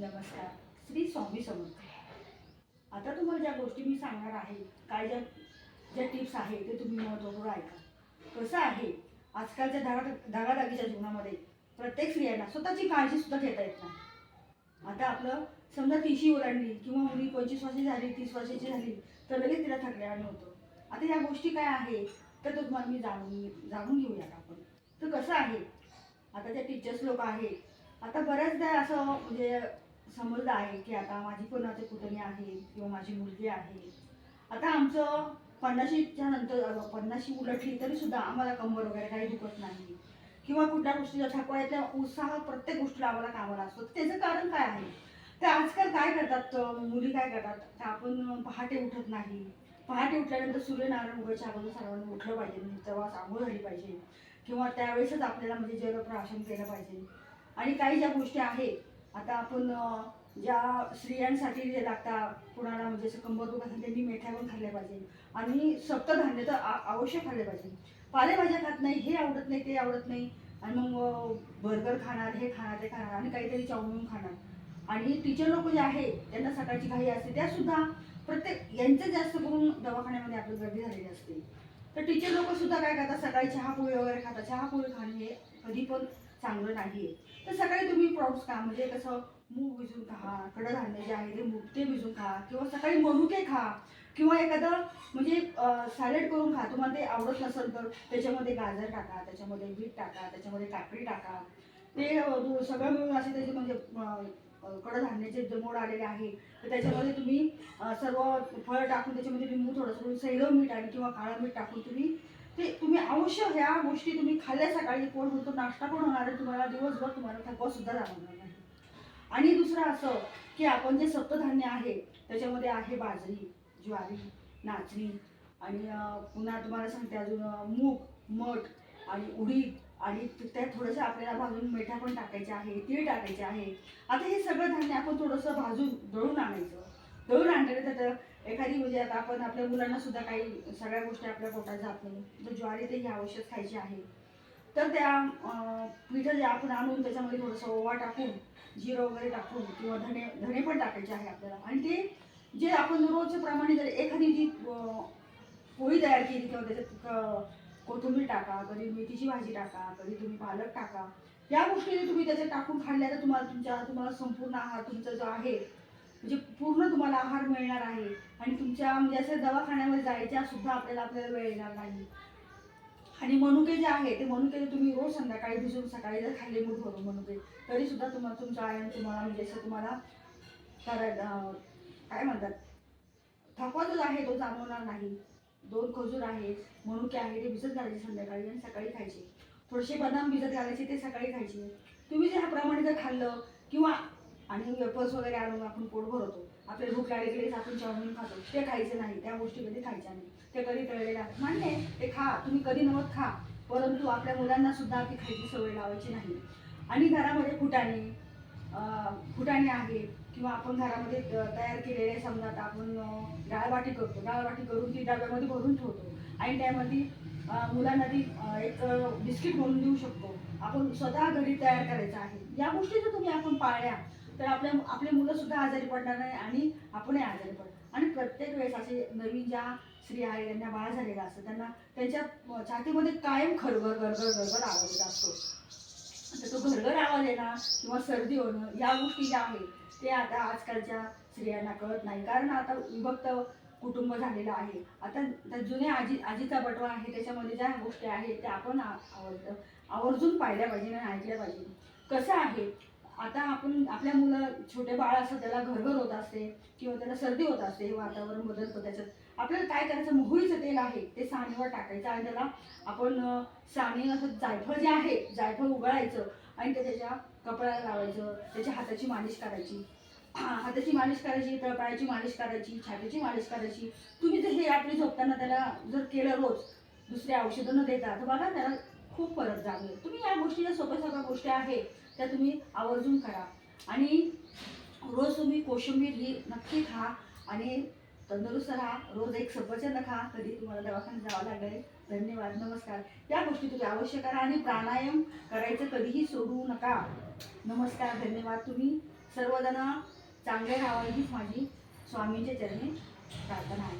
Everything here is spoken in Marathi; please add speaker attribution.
Speaker 1: नमस्कार. श्री स्वामी समर्थ. आता तुम्हाला ज्या गोष्टी मी सांगणार आहे, काय ज्या ज्या टिप्स आहे ते तुम्ही महत्त्वपूर्ण ऐका. कसं आहे, आजकालच्या धागाधागीच्या जीवनामध्ये प्रत्येक स्त्रियांना स्वतःची काळजी सुद्धा घेता येत नाही. आता आपलं समजा 30शी ओलांडली किंवा मुली 25 वर्षाची झाली, 30 वर्षाची झाली तर लगेच तिला थकल्याने होतं. आता या गोष्टी काय आहे तर तुम्हाला मी जाणून घेऊयात आपण. तर कसं आहे, आता ज्या टीचर्स लोक आहेत, आता बऱ्याचदा असं म्हणजे समजलं आहे की आता माझी पण आता पुतणी आहे किंवा माझी मुलगी आहे. आता आमचं 50च्या नंतर 50शी उलटली तरी सुद्धा आम्हाला कंबर वगैरे काही दुखत नाही किंवा कुठल्या गोष्टीचा थकवा येत्या उत्साह प्रत्येक गोष्टीला आम्हाला कामाला असतो. तर त्याचं कारण काय आहे, तर आजकाल काय करतात मुली काय करतात, तर आपण पहाटे उठत नाही. पहाटे उठल्यानंतर सूर्यनारायण उगायच्या अगोदर सर्वांनी उठलं पाहिजे, म्हणजे तेव्हा आंघोळ झाली पाहिजे किंवा त्यावेळेसच आपल्याला म्हणजे जलप्राशन केलं पाहिजे. आणि काही ज्या गोष्टी आहेत, आता आपण ज्या स्त्रियांसाठी जे लागतात, कुणाला म्हणजे असं कंबर दुखत असेल त्यांनी मेथ्या पण खाल्ल्या पाहिजे आणि सप्तधान्य तर अवश्य खाल्ले पाहिजे. पालेभाज्या खात नाही, हे आवडत नाही, ते आवडत नाही आणि मग बर्गर खाणार, हे खाणार, ते खाणार आणि काहीतरी चाऊमिन खाणार. आणि टीचर लोक जे आहे त्यांना सकाळची घाई असते, त्यासुद्धा प्रत्येक यांचं जास्त करून दवाखान्यामध्ये आपली गर्दी झालेली असते. तर टीचर लोक सुद्धा काय करतात, सकाळी चहा पोळी वगैरे खातात. चहा पोळी खाणे हे कधी पण चांगलं नाही आहे. तर सकाळी तुम्ही प्राऊड्स खा, म्हणजे कसं मूग भिजून खा, कडधान्य जे आहे ते मूग ते भिजून खा किंवा सकाळी मनुके खा किंवा एखादं म्हणजे सॅलेड करून खा. तुम्हाला ते आवडत नसेल तर त्याच्यामध्ये गाजर टाका, त्याच्यामध्ये बीट टाका, त्याच्यामध्ये काकडी टाका. ते सगळं मिळून असे त्याचे म्हणजे कडधान्याचे जे मोड आलेले आहे तर त्याच्यामध्ये तुम्ही सर्व फळं टाकून त्याच्यामध्ये लिंबू थोडंसं सैरव मीठ आणि किंवा काळं मीठ टाकून तुम्ही अवश्य ह्या गोष्टी तुम्ही खाल्ल्या, सकाळी पोट भरतो, नाश्ता पण होणार आहे तुम्हाला, दिवसभर तुम्हाला थकवा सुद्धा जाणवणार नाही. आणि दुसरं असं की आपण जे सप्तधान्य आहे त्याच्यामध्ये आहे बाजरी, ज्वारी, नाचणी आणि पुन्हा तुम्हाला सांगते अजून मूग, मठ आणि उडीद आणि त्यात थोडंसं आपल्याला भाजून मेठ्या पण टाकायच्या आहे, तीळ टाकायचे आहे. आता हे सगळं धान्य आपण थोडंसं भाजून दळून आणायचं. दळून आणलं तर एखादी म्हणजे आता आपण आपल्या मुलांना सुद्धा काही सगळ्या गोष्टी आपल्या पोटात जात नाही, तर ज्वारी ते ही आवश्यक खायची आहे. तर त्या पिठं जे आपण आणून त्याच्यामध्ये थोडंसं ओवा टाकून, जिरं वगैरे टाकून किंवा धणे धणे पण टाकायचे आहे आपल्याला. आणि ते जे आपण रोजच्या प्रमाणे जर एखादी जी पोळी तयार केली किंवा त्याच्यात कोथिंबीर टाका, कधी मेथीची भाजी टाका, कधी तुम्ही पालक टाका. या गोष्टी तुम्ही त्याच्यात टाकून खाल्ल्या तर तुम्हाला संपूर्ण आहार तुमचा जो आहे म्हणजे पूर्ण तुम्हाला आहार मिळणार आहे. आणि तुमच्या म्हणजे असं दवाखान्यामध्ये जायच्या सुद्धा आपल्याला वेळ येणार नाही. आणि मनुके जे आहे ते मनुके तुम्ही रोज संध्याकाळी भिजून सकाळी जर खाल्ले मूठ भरून मनुके, तरी सुद्धा तुमचा आयन तुम्हाला म्हणजे असं तुम्हाला काय म्हणतात, थकवा जो आहे तो जाणवणार नाही. 2 खजूर आहे, मनुके आहे, ते भिजत घालायचे संध्याकाळी आणि सकाळी खायचे. थोडेसे बदाम भिजत घालायचे, ते सकाळी खायचे. तुम्ही जे ह्याप्रमाणे जर खाल्लं किंवा आणि वेफर्स वगैरे आणून आपण पोट भरवतो, आपल्याला भूक लागली की आपण चाऊमिन खातो, ते खायचं नाही. त्या गोष्टी कधी खायच्या नाही. ते कधी तळलेले आहेत मान्य आहे, ते खा, तुम्ही कधी नव्हत खा, परंतु आपल्या मुलांना सुद्धा ती खायची सवय लावायची नाही. आणि घरामध्ये फुटाणे आहे किंवा आपण घरामध्ये तयार केलेले, समजा आता आपण डाळवाटी करतो, डाळवाटी करून ती डब्यामध्ये भरून ठेवतो. आणि त्यामध्ये मुलांना ती एक बिस्किट म्हणून देऊ शकतो. आपण स्वतः घरी तयार करायचं आहे. या गोष्टी जर तुम्ही आपण पाळल्या तर आपले मुलं सुद्धा आजारी पडणार नाही आणि आपणही आजारी पडणार. आणि प्रत्येक वेळेस असे नवीन ज्या स्त्रिया आहेत त्यांना बाळ झालेलं असतं, त्यांना त्यांच्या छातीमध्ये कायम खरगर गरगर गरगर आवाज येत असतो. तर तो घरघर आवाज येणं किंवा सर्दी होणं या गोष्टी ज्या आहेत ते आता आजकालच्या स्त्रियांना कळत नाही, कारण आता विभक्त कुटुंब झालेलं आहे. आता त्या जुन्या आजीचा बटवा आहे त्याच्यामध्ये ज्या गोष्टी आहेत त्या आपण आवर्जून पाहिल्या पाहिजे आणि ऐकल्या पाहिजे. कसं आहे, आता आपण आपल्या मुलं छोटे बाळ असतं त्याला घरघर होत असते किंवा त्याला सर्दी होत असते, हे वातावरण बदलतं, त्याच्यात आपल्याला काय करायचं, मोहरीचं तेल आहे ते साणीवर टाकायचं आणि त्याला आपण साणी असं जायफळ जे आहे जायफळ उगाळायचं आणि ते त्याच्या कपड्याला लावायचं, त्याच्या हाताची मालिश करायची. हाताची मालिश करायची, तळपायाची मालिश करायची, छातीची मालिश करायची. तुम्ही जर हे आपली झोपताना त्याला जर केलं रोज, दुसऱ्या औषधं न देता, तर बघा त्याला खूप फरक जाणवेल. तुम्ही या गोष्टी ज्या सोप्या सोप्या गोष्टी आहेत त्या तुम्ही आवर्जून करा. आणि रोज तुम्ही कोशिंबीर ही नक्की खा आणि तंदुरुस्त राहा. रोज एक सफरचंद खा, कधी तुम्हाला दवाखान्यात जावं लागेल. धन्यवाद, नमस्कार. या गोष्टी तुम्ही अवश्य करा आणि प्राणायाम करायचं कधीही सोडू नका. नमस्कार, धन्यवाद. तुम्ही सर्वजण चांगले राहावे हीच माझी स्वामींच्या चरणी प्रार्थना आहे.